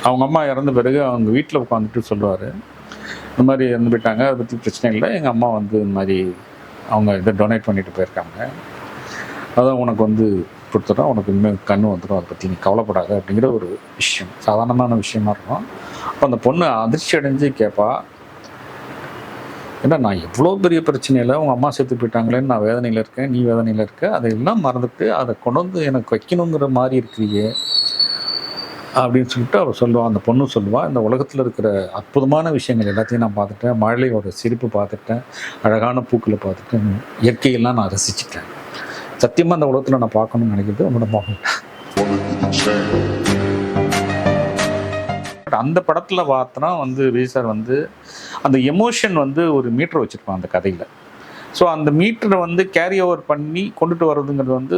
அவங்க அம்மா இறந்த பிறகு அவங்க வீட்டில் உட்காந்துட்டு சொல்லுவார், இந்த மாதிரி இறந்து போயிட்டாங்க, அதை பற்றி பிரச்சனை இல்லை, எங்கள் அம்மா வந்து இந்த மாதிரி அவங்க இதை டொனேட் பண்ணிட்டு போயிருக்காங்க, அதான் உனக்கு வந்து கொடுத்துட்டோம், உனக்கு இன்னும் கண்ணு வந்துடும், அதை பற்றி நீ கவலைப்படாத அப்படிங்கிற ஒரு விஷயம், சாதாரணமான விஷயமா இருக்கும். அப்போ அந்த பொண்ணு அதிர்ச்சி அடைஞ்சு கேட்பா, ஏன்னா நான் எவ்வளோ பெரிய பிரச்சனையில் உங்கள் அம்மா செத்து போயிட்டாங்களேன்னு நான் வேதனையில் இருக்கேன், நீ வேதனையில் இருக்க, அதையெல்லாம் மறந்துட்டு அதை கொண்டு வந்து எனக்கு வைக்கணுங்கிற மாதிரி இருக்கிறியே அப்படின்னு சொல்லிட்டு அவர் சொல்லுவாள். அந்த பொண்ணு சொல்லுவாள், இந்த உலகத்தில் இருக்கிற அற்புதமான விஷயங்கள் எல்லாத்தையும் நான் பார்த்துட்டேன், மழையோட சிரிப்பு பார்த்துட்டேன், அழகான பூக்களை பார்த்துட்டேன், இயற்கையெல்லாம் நான் ரசிச்சுட்டேன், சத்தியமாக அந்த உலகத்தில் நான் பார்க்கணும்னு நினைக்கிறது உன்னோட மகன். அந்த படத்தில் பார்த்தோன்னா வந்து விஜய் சார் வந்து அந்த எமோஷன் வந்து ஒரு மீட்டர் வச்சுருப்பான் அந்த கதையில். ஸோ அந்த மீட்டரை வந்து கேரி ஓவர் பண்ணி கொண்டுட்டு வர்றதுங்கிறது வந்து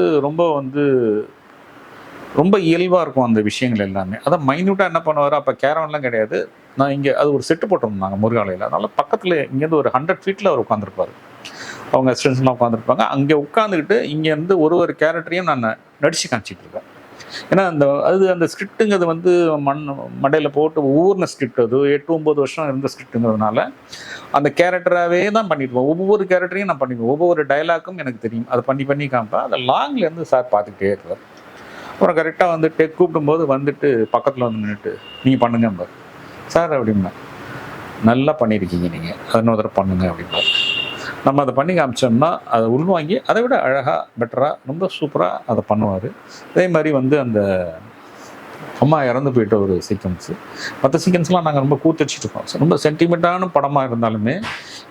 ரொம்ப இயல்பாக இருக்கும் அந்த விஷயங்கள் எல்லாமே. அதான் மைன்யூட்டாக என்ன பண்ணுவார், அப்போ கேரவன்லாம் கிடையாது, நான் இங்கே அது ஒரு செட்டு போட்டிருந்தாங்க முருகாலையில், அதனால் பக்கத்தில் இங்கேருந்து ஒரு 100 ஃபீட்டில் அவர் உட்காந்துருப்பார், அவங்க அசிஸ்டன்ஸ்லாம் உட்காந்துருப்பாங்க. அங்கே உட்காந்துக்கிட்டு இங்கேருந்து ஒரு கேரக்டரையும் நான் நடிச்சு காமிச்சிட்டு இருக்கேன். ஏன்னா அந்த ஸ்கிரிப்டுங்கிறது வந்து மண்டையில் போட்டு ஒவ்வொரு ஸ்கிரிப்ட், அது 8-9 வருஷம் இருந்த ஸ்கிரிப்டுங்கிறதுனால அந்த கேரக்டராகவே தான் பண்ணிடுவோம். ஒவ்வொரு கேரக்டரையும் நான் பண்ணிடுவேன், ஒவ்வொரு டைலாக்கும் எனக்கு தெரியும், அதை பண்ணி காமிப்பேன். அதை லாங்லேருந்து சார் பார்த்துக்கிட்டே இருப்பார். அப்புறம் கரெக்டாக வந்துட்டு கூப்பிடும்போது வந்துட்டு பக்கத்தில் வந்து நின்றுட்டு நீங்கள் பண்ணுங்க சார் அப்படின்னா, நல்லா பண்ணியிருக்கீங்க நீங்கள், அதை இன்னொரு தடவை பண்ணுங்க அப்படின்னா நம்ம அதை பண்ணி காமிச்சோம்னா அதை உள்வாங்கி அதை விட அழகாக பெட்டராக ரொம்ப சூப்பராக அதை பண்ணுவார். அதே மாதிரி வந்து அந்த அம்மா இறந்து போயிட்ட ஒரு சீக்வன்ஸு, மற்ற சீக்வன்ஸ்லாம் நாங்கள் ரொம்ப கூத்தடிச்சிட்டு இருக்கோம். ரொம்ப சென்டிமெண்ட்டான படமாக இருந்தாலுமே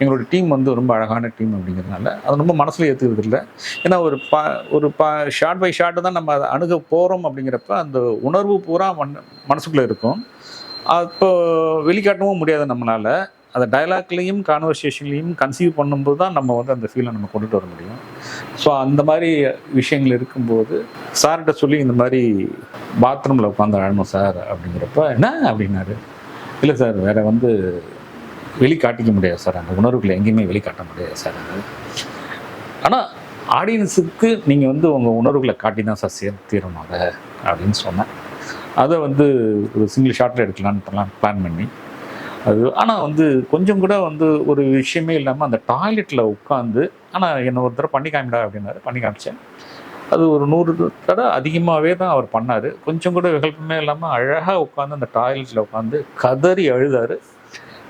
எங்களோட டீம் வந்து ரொம்ப அழகான டீம் அப்படிங்கிறதுனால அது ரொம்ப மனசில் ஏற்றுக்கிறது இல்லை. ஏன்னா ஒரு ஷார்ட் பை ஷார்ட்டு தான் நம்ம அதை அணுக போகிறோம். அப்படிங்கிறப்ப அந்த உணர்வு பூரா மனசுக்குள்ளே இருக்கும். அப்போ வெளிக்காட்டவும் முடியாது நம்மளால். அதை டைலாக்லேயும் கான்வர்சேஷன்லேயும் கன்சீவ் பண்ணும்போது தான் நம்ம வந்து அந்த ஃபீலை நம்ம கொண்டுட்டு வர முடியும். ஸோ அந்த மாதிரி விஷயங்கள் இருக்கும்போது சார்கிட்ட சொல்லி இந்த மாதிரி பாத்ரூமில் உட்காந்து அழணும் சார் அப்படிங்கிறப்ப என்ன அப்படின்னாரு, இல்லை சார் வேறு வந்து வெளிக்காட்டிக்க முடியாது சார், அந்த உணர்வுகளை எங்கேயுமே வெளிக்காட்ட முடியாது சார், ஆனால் ஆடியன்ஸுக்கு நீங்கள் வந்து உங்கள் உணர்வுகளை காட்டி தான் சார் சேர்த்திடணும் அதை அப்படின்னு சொன்னேன். அதை வந்து ஒரு சிங்கிள் ஷாட்டில் எடுக்கலான்னு பிளான் பண்ணி அது, ஆனால் வந்து கொஞ்சம் கூட வந்து ஒரு விஷயமே இல்லாமல் அந்த டாய்லெட்டில் உட்காந்து, ஆனால் என்னை ஒரு தடவை பண்ணி காமிடா அப்படின்னாரு, பண்ணி காமிச்சேன். அது ஒரு 100 தடவை அதிகமாகவே தான் அவர் பண்ணார். கொஞ்சம் கூட விகல்பமே இல்லாமல் அழகாக உட்காந்து அந்த டாய்லெட்டில் உட்காந்து கதறி அழுதார்.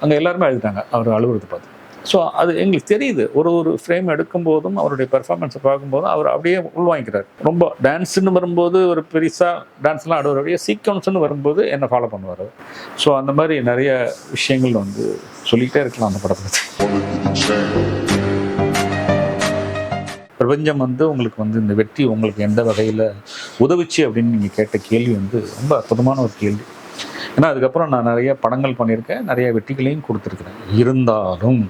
அங்கே எல்லாருமே அழுதாங்க அவர் அழுகுறது பார்த்து. ஸோ அது எங்களுக்கு தெரியுது, ஒரு ஃப்ரேம் எடுக்கும்போதும் அவருடைய பெர்ஃபார்மன்ஸை பார்க்கும்போதும் அவர் அப்படியே உள்வாங்கிக்கிறார். ரொம்ப டான்ஸுன்னு வரும்போது ஒரு பெருசாக டான்ஸ்லாம் ஆடுவார், அப்படியே சீக்வன்ஸ்ன்னு வரும்போது என்னை ஃபாலோ பண்ணுவார். ஸோ அந்த மாதிரி நிறைய விஷயங்கள் வந்து சொல்லிக்கிட்டே இருக்கலாம் அந்த படத்தை. பிரபஞ்சம் வந்து உங்களுக்கு வந்து இந்த வெற்றி உங்களுக்கு எந்த வகையில் உதவுச்சு அப்படின்னு நீங்கள் கேட்ட கேள்வி வந்து ரொம்ப அற்புதமான ஒரு கேள்வி. ஏன்னா அதுக்கப்புறம் நான் நிறைய படங்கள் பண்ணியிருக்கேன், நிறைய வெற்றிகளையும் கொடுத்துருக்குறேன். இருந்தாலும்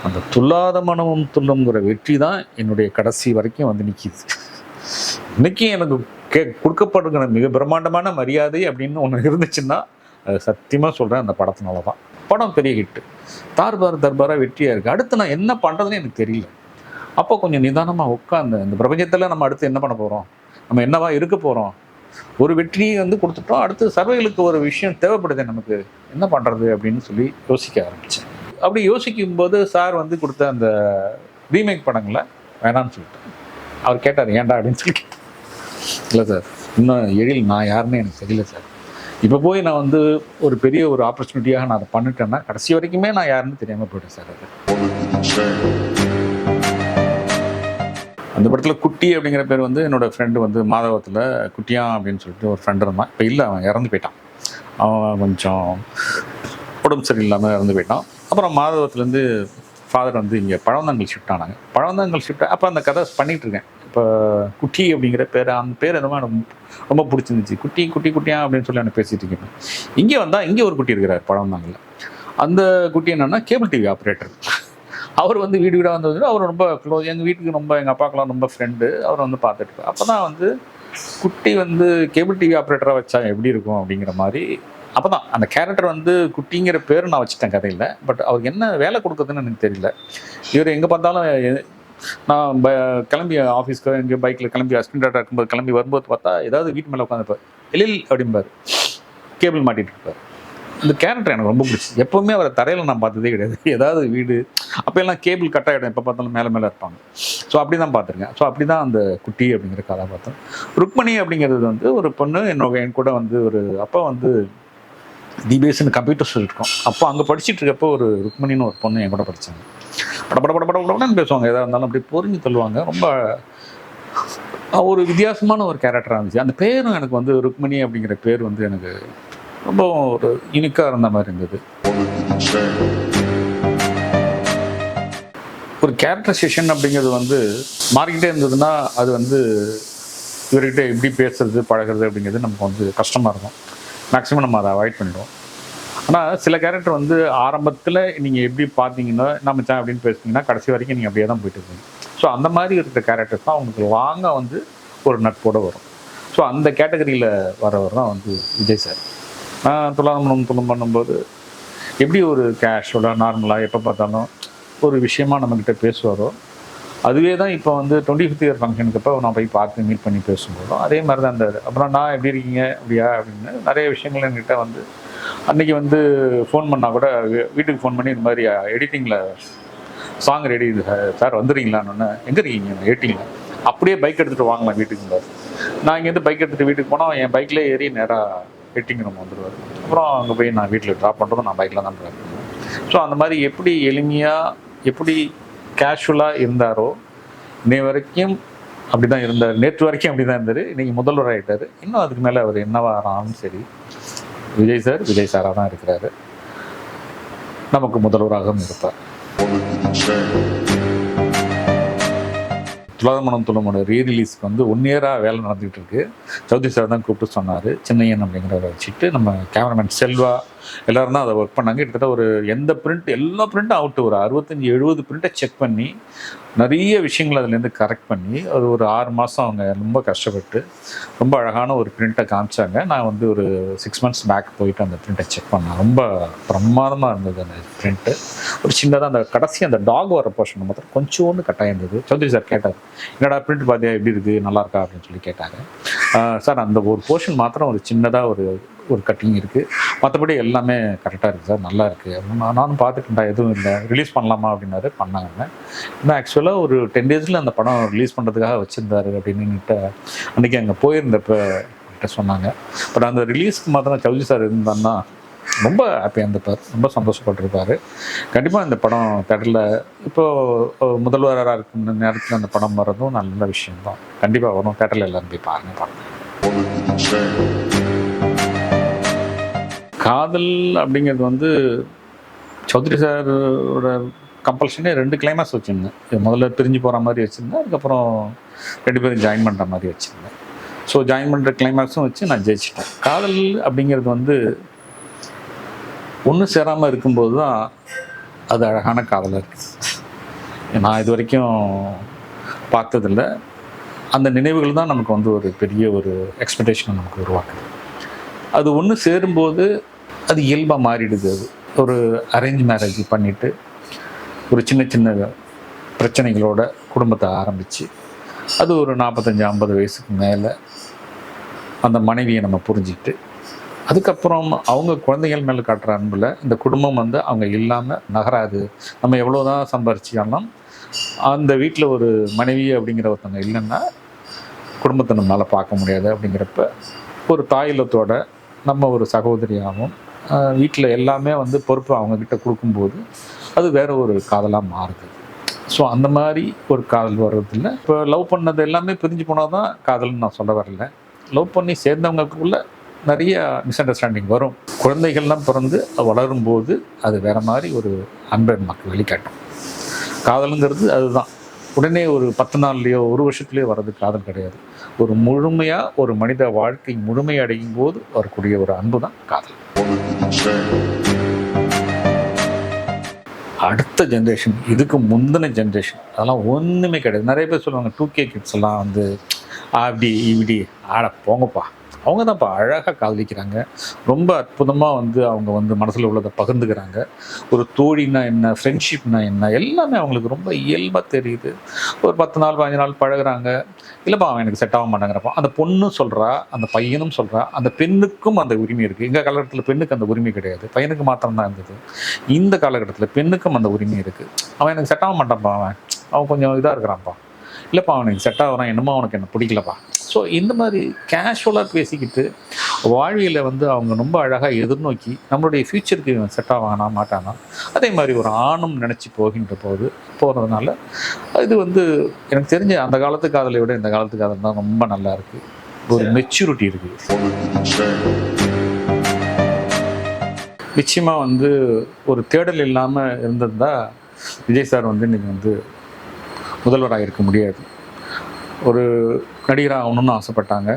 அந்த துல்லாத மனமும் துள்ளுங்கிற வெற்றி தான் என்னுடைய கடைசி வரைக்கும் வந்து நிற்கிது. இன்னைக்கு எனக்கு கொடுக்கப்படுகிற மிக பிரம்மாண்டமான மரியாதை அப்படின்னு ஒன்று இருந்துச்சுன்னா அது சத்தியமாக சொல்கிறேன், அந்த படத்தினால தான். படம் பெரிய ஹிட்டு, தர்பாராக வெற்றியாக இருக்குது. அடுத்து நான் என்ன பண்ணுறதுன்னு எனக்கு தெரியல. அப்போ கொஞ்சம் நிதானமாக உட்காந்து இந்த பிரபஞ்சத்தில் நம்ம அடுத்து என்ன பண்ண போகிறோம், நம்ம என்னவா இருக்க போகிறோம், ஒரு வெற்றியை வந்து கொடுத்துட்டோம், அடுத்து சர்வைகளுக்கு ஒரு விஷயம் தேவைப்படுது, நமக்கு என்ன பண்ணுறது அப்படின்னு சொல்லி யோசிக்க ஆரம்பித்தேன். அப்படி யோசிக்கும்போது சார் வந்து கொடுத்த அந்த ரீமேக் படங்களை வேணான்னு சொல்லிட்டேன். அவர் கேட்டார் ஏன்டா அப்படின்னு சொல்லி. இல்லை சார், இன்னும் எழில் நான் யாருன்னு எனக்கு தெரியல சார், இப்போ போய் நான் வந்து ஒரு பெரிய ஒரு ஆப்பர்ச்சுனிட்டியாக நான் அதை பண்ணிட்டேன்னா கடைசி வரைக்குமே நான் யாருன்னு தெரியாமல் போயிட்டேன் சார். அது அந்த படத்தில் குட்டி அப்படிங்கிற பேர் வந்து என்னோடய ஃப்ரெண்டு வந்து மாதவத்தில் குட்டியா அப்படின்னு சொல்லிட்டு ஒரு ஃப்ரெண்டு இருந்தான். இப்போ இல்லை, அவன் இறந்து போயிட்டான். அவன் கொஞ்சம் உடம்பு சரியில்லாமல் இறந்து போயிட்டான். அப்புறம் மாதவத்துலேருந்து ஃபாதர் வந்து இங்கே பழவந்தாங்கல் ஷிஃப்ட் ஆனாங்க. பழவந்தாங்கல் ஷிஃப்ட் அப்போ அந்த கதை பண்ணிகிட்ருக்கேன். இப்போ குட்டி அப்படிங்கிற பேர், அந்த பேர் என்னமோ எனக்கு ரொம்ப பிடிச்சிருந்துச்சு. குட்டியா அப்படின்னு சொல்லி நான் பேசிகிட்டு இருக்கேன். இங்கே வந்தால் இங்கே ஒரு குட்டி இருக்கிறார் பழவந்தாங்கல்ல. அந்த குட்டி என்னென்னா கேபிள் டிவி ஆப்ரேட்டர். அவர் வந்து வீடாக வந்து அவர் ரொம்ப க்ளோஸ், எங்கள் வீட்டுக்கு ரொம்ப, எங்கள் அப்பாக்கெலாம் ரொம்ப ஃப்ரெண்டு. அவர் வந்து பார்த்துட்டு அப்போ தான் வந்து குட்டி வந்து கேபிள் டிவி ஆப்ரேட்டராக வச்சா எப்படி இருக்கும் அப்படிங்கிற மாதிரி. அப்போ தான் அந்த கேரக்டர் வந்து குட்டிங்கிற பேர் நான் வச்சுட்டேன் கதையில். பட் அவருக்கு என்ன வேலை கொடுக்குறதுன்னு எனக்கு தெரியல. இவர் எங்கே பார்த்தாலும் நான் கிளம்பி ஆஃபீஸ்க்கு எங்கேயோ பைக்கில் கிளம்பி அசிஸ்டண்டாக இருக்கும்போது கிளம்பி வரும்போது பார்த்தா ஏதாவது வீட்டு மேலே உட்காந்துருப்பார், எழில் அப்படிம்பார், கேபிள் மாட்டிகிட்டு இருப்பார். இந்த கேரக்டர் எனக்கு ரொம்ப பிடிச்சி. எப்போவுமே அவரை தரையில் நான் பார்த்ததே கிடையாது. ஏதாவது வீடு அப்போ எல்லாம் கேபிள் கட் ஆகிடும், எப்போ பார்த்தாலும் மேலே மேலே இருப்பாங்க. ஸோ அப்படி தான் பார்த்துருக்கேன். ஸோ அப்படி தான் அந்த குட்டி அப்படிங்கிற கதாபாத்திரம். ருக்மணி அப்படிங்கிறது வந்து ஒரு பொண்ணு என் கூட வந்து ஒரு அப்போ வந்து டிபிஎஸ்ன்னு கம்ப்யூட்டர்ஸ் இருக்கும். அப்போ அங்கே படிச்சுட்டு இருக்கப்போ ஒரு ருக்மணின்னு ஒரு பொண்ணு என் கூட படித்தாங்க. படப்படன்னு பேசுவாங்க, எதாக இருந்தாலும் அப்படி பொறிஞ்சு தள்ளுவாங்க. ரொம்ப ஒரு வித்தியாசமான ஒரு கேரக்டராக இருந்துச்சு. அந்த பேரும் எனக்கு வந்து ருக்மணி அப்படிங்கிற பேர் வந்து எனக்கு ரொம்ப ஒரு யூனிக்காக இருந்த மாதிரி இருந்தது. ஒரு கேரக்டரைசேஷன் அப்படிங்கிறது வந்து மாறிக்கிட்டே இருந்ததுன்னா அது வந்து இவர்கிட்ட எப்படி பேசுறது பழகிறது அப்படிங்கிறது நமக்கு வந்து கஷ்டமாக இருக்கும். மேக்ஸிமம் நம்ம அதை அவாய்ட் பண்ணிடுவோம். ஆனால் சில கேரக்டர் வந்து ஆரம்பத்தில் நீங்கள் எப்படி பார்த்தீங்கன்னா நம்ம அப்படின்னு பேசுனீங்கன்னா கடைசி வரைக்கும் நீங்கள் அப்படியே தான் போயிட்டு இருக்கீங்க. ஸோ அந்த மாதிரி இருக்கிற கேரக்டர்ஸ் தான் அவங்களுக்கு லாங்காக வந்து ஒரு நட்போடு வரும். ஸோ அந்த கேட்டகரியில் வரவர் தான் வந்து விஜய் சார். துலாம் பண்ணும்போது எப்படி ஒரு கேஷுவலாக நார்மலாக எப்போ பார்த்தாலும் ஒரு விஷயமா நம்மக்கிட்ட பேசுவாரோ அதுவே தான் இப்போ வந்து 25th இயர் ஃபங்க்ஷனுக்கு அப்போ நான் போய் பார்த்து மீட் பண்ணி பேசும்போதும் அதே மாதிரி தான் இருந்தார். அப்புறம் நான் எப்படி இருக்கீங்க அப்படியா அப்படின்னு நிறைய விஷயங்கள் என்கிட்ட வந்து அன்றைக்கி வந்து ஃபோன் பண்ணால் கூட வீட்டுக்கு ஃபோன் பண்ணி இந்த மாதிரி எடிட்டிங்கில் சாங் ரெடி சார் வந்துடுறீங்களான்னு, எங்கே இருக்கீங்க எடிட்டிங்கில், அப்படியே பைக் எடுத்துகிட்டு வாங்கலாம் வீட்டுக்கு. நான் இங்கேருந்து பைக் எடுத்துகிட்டு வீட்டுக்கு போனால் என் பைக்கில் ஏறி நேராக எடிட்டிங் ரூம் வந்துடுவார். அப்புறம் அங்கே போய் நான் வீட்டில் ட்ராப் பண்ணுறதும் நான் பைக்கில் தான் ட்ராப் பண்ணுவேன். ஸோ அந்த மாதிரி எப்படி எளிமையாக எப்படி கேஷுவலாக இருந்தாரோ இன்னை வரைக்கும் அப்படி தான் இருந்தார். நேற்று வரைக்கும் அப்படி தான் இருந்தார். இன்றைக்கி முதல்வர் ஆகிட்டார். இன்னும் அதுக்கு மேலே அவர் என்னவா ஆனாலும் சரி விஜய் சாராக தான் இருக்கிறாரு. நமக்கு முதல்வராகவும் இருப்பார். துலாதமனோட ரீரிலீஸ்க்கு வந்து 1 இயராக வேலை நடந்துகிட்டு இருக்கு. சௌத்ரி சார் தான் கூப்பிட்டு சொன்னார். சின்னையன் அப்படிங்கிறத வச்சுட்டு நம்ம கேமராமேன் செல்வா எல்லோரும் தான் அதை ஒர்க் பண்ணாங்க. கிட்டத்தட்ட ஒரு எந்த பிரிண்ட் எல்லா பிரிண்ட்டும் அவுட்டு ஒரு 65-70 பிரிண்ட்டை செக் பண்ணி நிறைய விஷயங்கள் அதுலேருந்து கரெக்ட் பண்ணி அது ஒரு 6 மாதம் அவங்க ரொம்ப கஷ்டப்பட்டு ரொம்ப அழகான ஒரு பிரிண்ட்டை காமிச்சாங்க. நான் வந்து ஒரு 6 months பேக் போயிட்டு அந்த பிரிண்ட்டை செக் பண்ணேன். ரொம்ப பிரமாதமாக இருந்தது அந்த பிரிண்ட்டு. ஒரு சின்னதாக அந்த கடைசி அந்த டாக் வர போர்ஷன் மாத்திரம் கொஞ்சோண்டு கட்டாயம் இருந்தது. சௌத்ரி சார் கேட்டார், என்னடா பிரிண்ட் பார்த்தியா எப்படி இருக்குது நல்லா இருக்கா அப்படின்னு சொல்லி கேட்டாங்க. சார் அந்த ஒரு போர்ஷன் மாத்திரம் ஒரு சின்னதாக ஒரு கட்டிங் இருக்குது, மற்றபடி எல்லாமே கரெக்டாக இருக்குது சார், நல்லா இருக்குது அப்படின்னு நானும் பார்த்துட்டேன்டா, எதுவும் இல்லை ரிலீஸ் பண்ணலாமா அப்படின்னாரு. பண்ணாங்க. ஏன்னா ஆக்சுவலாக ஒரு 10 days அந்த படம் ரிலீஸ் பண்ணுறதுக்காக வச்சுருந்தாரு அப்படின்னுட்டு அன்றைக்கி அங்கே போயிருந்தப்ப கிட்ட சொன்னாங்க. பட் அந்த ரிலீஸ்க்கு மாத்திரம் சௌத்ரி சார் இருந்தான்னா ரொம்ப ஹாப்பியாக இருந்திருப்பார், ரொம்ப சந்தோஷப்பட்டிருப்பார். கண்டிப்பாக இந்த படம் தேட்டரில் இப்போது முதல்வராக இருக்கிற நேரத்தில் அந்த படம் வர்றதும் நல்ல விஷயம்தான். கண்டிப்பாக வரும், தேட்டரில் எல்லோரும் போய் பாருங்கள். காதல் அப்படிங்கிறது வந்து சௌத்ரி சாரோட கம்பல்ஷனே 2 கிளைமேக்ஸ் வச்சுருந்தேன். முதல்ல பிரிஞ்சு போகிற மாதிரி வச்சுருந்தேன், அதுக்கப்புறம் 2 பேரும் ஜாயின் பண்ணுற மாதிரி வச்சுருந்தேன். ஸோ ஜாயின் பண்ணுற கிளைமேக்ஸும் வச்சு நான் ஜெயிச்சிட்டேன். காதல் அப்படிங்கிறது வந்து ஒன்று சேராமல் இருக்கும்போது தான் அது அழகான காதலாக இருக்குது. நான் இது வரைக்கும் பார்த்ததில்லை. அந்த நினைவுகள் தான் நமக்கு வந்து ஒரு பெரிய ஒரு எக்ஸ்பெக்டேஷனை நமக்கு உருவாக்குது. அது ஒன்று சேரும்போது அது இயல்பாக மாறிடுது. அது ஒரு அரேஞ்ச் மேரேஜ் பண்ணிவிட்டு ஒரு சின்ன சின்ன பிரச்சனைகளோட குடும்பத்தை ஆரம்பித்து அது ஒரு 45-50 வயசுக்கு மேலே அந்த மனைவியை நம்ம புரிஞ்சுக்கிட்டு அதுக்கப்புறம் அவங்க குழந்தைகள் மேலே காட்டுற அன்பில் இந்த குடும்பம் வந்து அவங்க இல்லாமல் நகராது. நம்ம எவ்வளோ தான் சம்பாரிச்சாலும் அந்த வீட்டில் ஒரு மனைவி அப்படிங்கிற ஒருத்தவங்க இல்லைன்னா குடும்பத்தை நம்மளால் பார்க்க முடியாது. அப்படிங்கிறப்ப ஒரு தாயில்லத்தோட நம்ம ஒரு சகோதரியாகவும் வீட்டில் எல்லாமே வந்து பொறுப்பு அவங்கக்கிட்ட கொடுக்கும்போது அது வேறு ஒரு காதலாக மாறுது. ஸோ அந்த மாதிரி ஒரு காதல் வர்றதில்லை. இப்போ லவ் பண்ணது எல்லாமே பிரிஞ்சு போனால் தான் காதல்னு நான் சொல்ல வரல. லவ் பண்ணி சேர்ந்தவங்களுக்குள்ள நிறைய மிஸ் அண்டர்ஸ்டாண்டிங் வரும். குழந்தைகள்லாம் பிறந்து வளரும்போது அது வேறு மாதிரி ஒரு அன்பை நமக்கு வெளிக்காட்டும். காதலுங்கிறது அதுதான். உடனே ஒரு 10 நாள்லையோ 1 வருஷத்துலேயோ வர்றது காதல் கிடையாது. ஒரு முழுமையாக ஒரு மனித வாழ்க்கை முழுமை அடையும் போது வரக்கூடிய ஒரு அன்பு தான் காதல். அடுத்த ஜென்ரேஷன், இதுக்கு முந்தின ஜென்ரேஷன், அதெல்லாம் ஒன்றுமே கிடையாது. நிறைய பேர் சொல்லுவாங்க 2K கிட்ஸ் எல்லாம் வந்து அப்படி இப்படி ஆட போங்கப்பா அவங்க தான்ப்பா அழகாக காதலிக்கிறாங்க. ரொம்ப அற்புதமாக வந்து அவங்க வந்து மனசில் உள்ளதை பகிர்ந்துக்கிறாங்க. ஒரு தோழின்னா என்ன, ஃப்ரெண்ட்ஷிப்னா என்ன, எல்லாமே அவங்களுக்கு ரொம்ப இயல்பாக தெரியுது. ஒரு 10 நாள் 15 நாள் பழகுறாங்க. இல்லைப்பா அவன் எனக்கு செட் ஆக மாட்டேங்கிறப்பா அந்த பொண்ணும் சொல்கிறா, அந்த பையனும் சொல்கிறா, அந்த பெண்ணுக்கும் அந்த உரிமை இருக்குது. எங்கள் காலகட்டத்தில் பெண்ணுக்கு அந்த உரிமை கிடையாது, பையனுக்கு மாத்திரம் தான் இருந்தது. இந்த காலகட்டத்தில் பெண்ணுக்கும் அந்த உரிமை இருக்குது. அவன் எனக்கு செட் ஆக மாட்டான்ப்பா, அவன் கொஞ்சம் இதாக இருக்கிறான்ப்பா, இல்லைப்பா அவனுக்கு செட் ஆகிறான், என்னமோ அவனுக்கு என்ன பிடிக்கலப்பா. ஸோ இந்த மாதிரி கேஷுவலாக பேசிக்கிட்டு வாழ்வியலை வந்து அவங்க ரொம்ப அழகாக எதிர்நோக்கி நம்மளுடைய ஃப்யூச்சருக்கு இவன் செட் ஆவானா மாட்டானா, அதே மாதிரி ஒரு ஆணும் நினச்சி போகிறதுனால இது வந்து எனக்கு தெரிஞ்ச அந்த காலத்து காதலை விட இந்த காலத்து காதல் தான் ரொம்ப நல்லா இருக்குது. ஒரு மெச்சூரிட்டி இருக்குது. நிச்சயமாக வந்து ஒரு தேடல் இல்லாமல் இருந்திருந்தால் விஜய் சார் வந்து இன்றைக்கி வந்து முதல்வராக இருக்க முடியாது. ஒரு நடிகராக ஆகணும்னு ஆசைப்பட்டாங்க.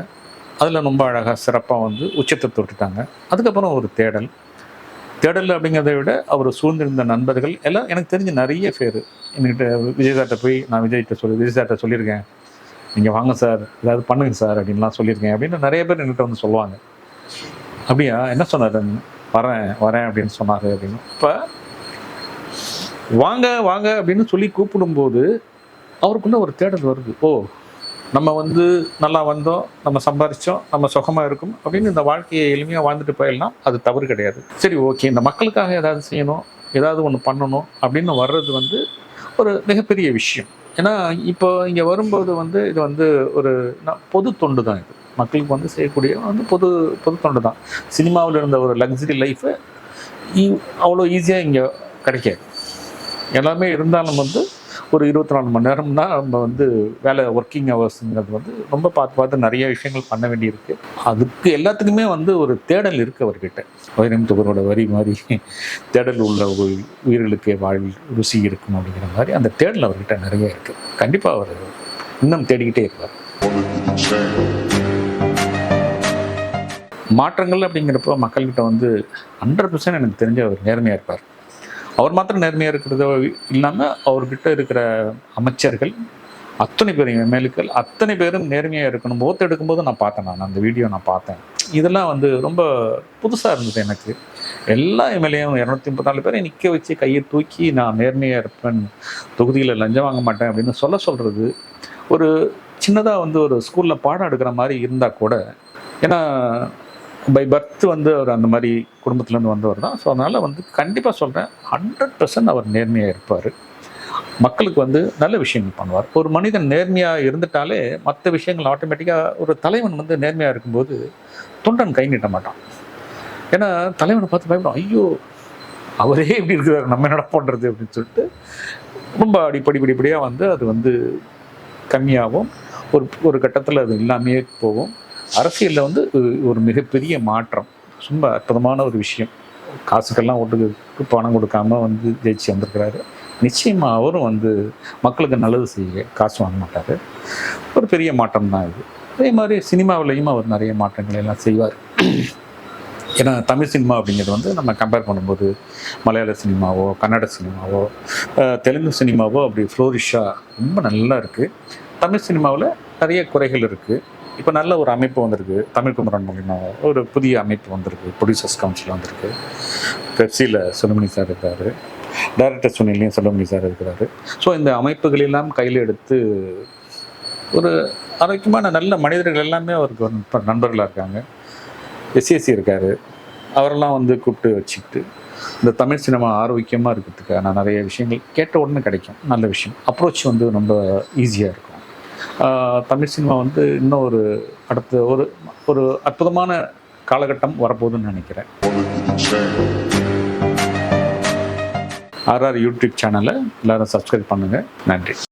அதில் ரொம்ப அழகாக சிறப்பாக வந்து உச்சத்தை தொட்டுட்டாங்க. அதுக்கப்புறம் ஒரு தேடல் அப்படிங்கிறத விட அவர் சூழ்ந்திருந்த நண்பர்கள் எல்லாம் எனக்கு தெரிஞ்ச நிறைய பேர் என்கிட்ட விஜய் சார்கிட்ட போய் நான் விஜய் சார்கிட்ட சொல்லியிருக்கேன், நீங்கள் வாங்க சார் ஏதாவது பண்ணுங்க சார் அப்படின்லாம் சொல்லியிருக்கேன் அப்படின்னு நிறைய பேர் என்கிட்ட வந்து சொல்லுவாங்க. அப்படியா, என்ன சொன்னார்? வரேன் அப்படின்னு சொன்னார் அப்படின்னு. இப்போ வாங்க வாங்க அப்படின்னு சொல்லி கூப்பிடும்போது அவருக்குள்ள ஒரு தேடல் வருது. ஓ, நம்ம வந்து நல்லா வந்தோம், நம்ம சம்பாதிச்சோம், நம்ம சுகமாக இருக்கும் அப்படின்னு இந்த வாழ்க்கையை எளிமையாக வாழ்ந்துட்டு போயிடலாம், அது தவறு கிடையாது. சரி, ஓகே, இந்த மக்களுக்காக ஏதாவது செய்யணும், ஏதாவது ஒன்று பண்ணணும் அப்படின்னு வர்றது வந்து ஒரு மிகப்பெரிய விஷயம். ஏன்னா இப்போ இங்கே வரும்போது வந்து இது வந்து ஒரு பொது தொண்டு தான். இது மக்களுக்கு வந்து செய்யக்கூடிய வந்து பொது தொண்டு தான். சினிமாவில் இருந்த ஒரு லக்ஸரி லைஃபை அவ்வளோ ஈஸியாக இங்கே கிடைக்காது. எல்லாமே இருந்தாலும் வந்து ஒரு 24 மணி நேரம்னா நம்ம வந்து ஒர்க்கிங் ஹவர்ஸுங்கிறது வந்து ரொம்ப பார்த்து நிறைய விஷயங்கள் பண்ண வேண்டியிருக்கு. அதுக்கு எல்லாத்துக்குமே வந்து ஒரு தேடல் இருக்குது அவர்கிட்ட. வைரமுத்துவரோட வரி மாதிரி தேடல் உள்ள ஒரு உயிர்களுக்கே ருசி இருக்கும் அப்படிங்கிற மாதிரி அந்த தேடல் அவர்கிட்ட நிறைய இருக்குது. கண்டிப்பாக அவர் இன்னும் தேடிக்கிட்டே இருப்பார். மாற்றங்கள் அப்படிங்கிறப்போ மக்கள்கிட்ட வந்து 100% எனக்கு தெரிஞ்ச அவர் நேர்மையாக இருப்பார். அவர் மாத்திரம் நேர்மையாக இருக்கிறத இல்லாமல் அவர்கிட்ட இருக்கிற அமைச்சர்கள் அத்தனை பேரும், எம்எல்ஏக்கள் அத்தனை பேரும் நேர்மையாக இருக்கணும். ஓத்து எடுக்கும்போது நான் பார்த்தேன், அந்த வீடியோ நான் பார்த்தேன். இதெல்லாம் வந்து ரொம்ப புதுசாக இருந்தது எனக்கு. எல்லா எம்எல்ஏவும் 234 பேரை நிற்க வச்சு கையை தூக்கி நான் நேர்மையாக இருப்பேன், தொகுதியில் லஞ்சம் வாங்க மாட்டேன் அப்படின்னு சொல்கிறது ஒரு சின்னதாக வந்து ஒரு ஸ்கூலில் பாடம் எடுக்கிற மாதிரி இருந்தால் கூட, ஏன்னா பை பர்த் வந்து அவர் அந்த மாதிரி குடும்பத்துலேருந்து வந்தவர் தான். ஸோ அதனால் வந்து கண்டிப்பாக சொல்கிறேன், 100% அவர் நேர்மையாக இருப்பார். மக்களுக்கு வந்து நல்ல விஷயங்கள் பண்ணுவார். ஒரு மனிதன் நேர்மையாக இருந்துட்டாலே மற்ற விஷயங்கள் ஆட்டோமேட்டிக்காக, ஒரு தலைவன் வந்து நேர்மையாக இருக்கும்போது தொண்டன் கை நீட்ட மாட்டான். ஏன்னா தலைவனை பார்த்து பயப்படும், ஐயோ அவரே இப்படி இருக்கிறார், நம்ம என்னடா பண்ணுறது அப்படின்னு சொல்லிட்டு ரொம்ப படிப்படியாக வந்து அது வந்து கம்மியாகும். ஒரு கட்டத்தில் அது இல்லாமையே போகும். அரசியலில் வந்து ஒரு மிகப்பெரிய மாற்றம், ரொம்ப அற்புதமான ஒரு விஷயம். காசுக்கெல்லாம் ஓட்டுக்கு பணம் கொடுக்காம வந்து ஜெயிச்சு வந்திருக்கிறாரு. நிச்சயமாக அவரும் வந்து மக்களுக்கு நல்லது செய்ய காசு வாங்க மாட்டார். ஒரு பெரிய மாற்றம் தான் இது. அதே மாதிரி சினிமாவிலையும் அவர் நிறைய மாற்றங்களை எல்லாம் செய்வார். ஏன்னா தமிழ் சினிமா அப்படிங்கிறது வந்து நம்ம கம்பேர் பண்ணும்போது மலையாள சினிமாவோ, கன்னட சினிமாவோ, தெலுங்கு சினிமாவோ அப்படி ஃப்ளோரிஷாக ரொம்ப நல்லா இருக்குது. தமிழ் சினிமாவில் நிறைய குறைகள் இருக்குது. இப்போ நல்ல ஒரு அமைப்பு வந்திருக்கு. தமிழ் குமரன் மூலிமா ஒரு புதிய அமைப்பு வந்திருக்கு, ப்ரொடியூசர்ஸ் கவுன்சில் வந்திருக்கு. பெப்சியில் சுலமணி சார் இருக்கார், டைரக்டர் சுனிலையும் சுலமணி சார் இருக்கிறாரு. ஸோ இந்த அமைப்புகளெல்லாம் கையில் எடுத்து ஒரு ஆரோக்கியமான நல்ல மனிதர்கள் எல்லாமே அவருக்கு நண்பர்களாக இருக்காங்க. எஸ்எஸ்சி இருக்கார், அவரெல்லாம் வந்து கூப்பிட்டு வச்சுக்கிட்டு இந்த தமிழ் சினிமா ஆரோக்கியமாக இருக்கிறதுக்காக நான் நிறைய விஷயங்கள் கேட்ட உடனே கிடைக்கும். நல்ல விஷயம், அப்ரோச் வந்து ரொம்ப ஈஸியாக இருக்கும். தமிழ் சினிமா வந்து இன்னும் அடுத்த ஒரு அற்புதமான காலகட்டம் வரப்போகுதுன்னு நினைக்கிறேன். RR யூடியூப் சேனலை எல்லோரும் சப்ஸ்கிரைப் பண்ணுங்கள். நன்றி.